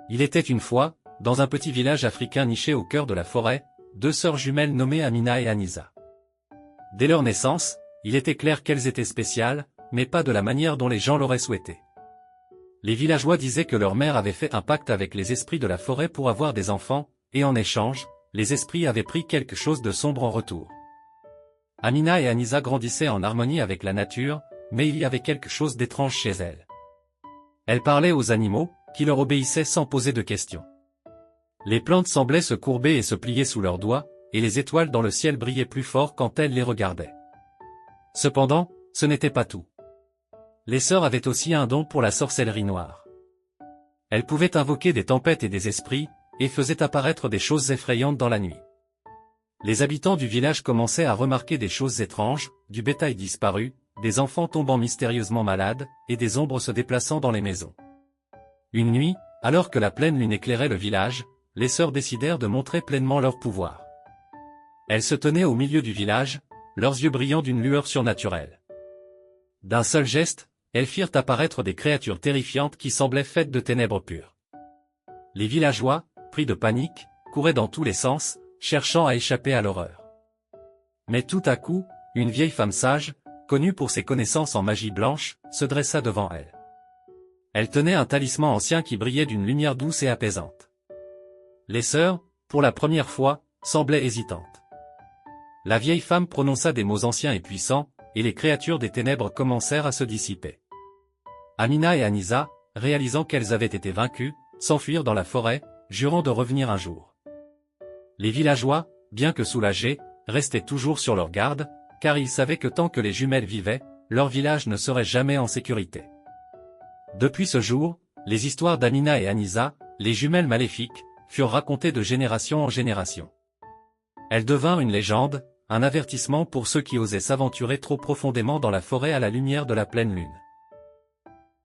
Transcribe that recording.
Il était une fois, dans un petit village africain niché au cœur de la forêt, deux sœurs jumelles nommées Amina et Anisa. Dès leur naissance, il était clair qu'elles étaient spéciales, mais pas de la manière dont les gens l'auraient souhaité. Les villageois disaient que leur mère avait fait un pacte avec les esprits de la forêt pour avoir des enfants, et en échange, les esprits avaient pris quelque chose de sombre en retour. Amina et Anisa grandissaient en harmonie avec la nature, mais il y avait quelque chose d'étrange chez elles. Elles parlaient aux animaux, qui leur obéissaient sans poser de questions. Les plantes semblaient se courber et se plier sous leurs doigts, et les étoiles dans le ciel brillaient plus fort quand elles les regardaient. Cependant, ce n'était pas tout. Les sœurs avaient aussi un don pour la sorcellerie noire. Elles pouvaient invoquer des tempêtes et des esprits, et faisaient apparaître des choses effrayantes dans la nuit. Les habitants du village commençaient à remarquer des choses étranges, du bétail disparu, des enfants tombant mystérieusement malades, et des ombres se déplaçant dans les maisons. Une nuit, alors que la pleine lune éclairait le village, les sœurs décidèrent de montrer pleinement leur pouvoir. Elles se tenaient au milieu du village, leurs yeux brillant d'une lueur surnaturelle. D'un seul geste, elles firent apparaître des créatures terrifiantes qui semblaient faites de ténèbres pures. Les villageois, pris de panique, couraient dans tous les sens, cherchant à échapper à l'horreur. Mais tout à coup, une vieille femme sage, connue pour ses connaissances en magie blanche, se dressa devant elle. Elle tenait un talisman ancien qui brillait d'une lumière douce et apaisante. Les sœurs, pour la première fois, semblaient hésitantes. La vieille femme prononça des mots anciens et puissants, et les créatures des ténèbres commencèrent à se dissiper. Amina et Anisa, réalisant qu'elles avaient été vaincues, s'enfuirent dans la forêt, jurant de revenir un jour. Les villageois, bien que soulagés, restaient toujours sur leur garde, car ils savaient que tant que les jumelles vivaient, leur village ne serait jamais en sécurité. Depuis ce jour, les histoires d'Amina et Anisa, les jumelles maléfiques, furent racontées de génération en génération. Elles devinrent une légende, un avertissement pour ceux qui osaient s'aventurer trop profondément dans la forêt à la lumière de la pleine lune.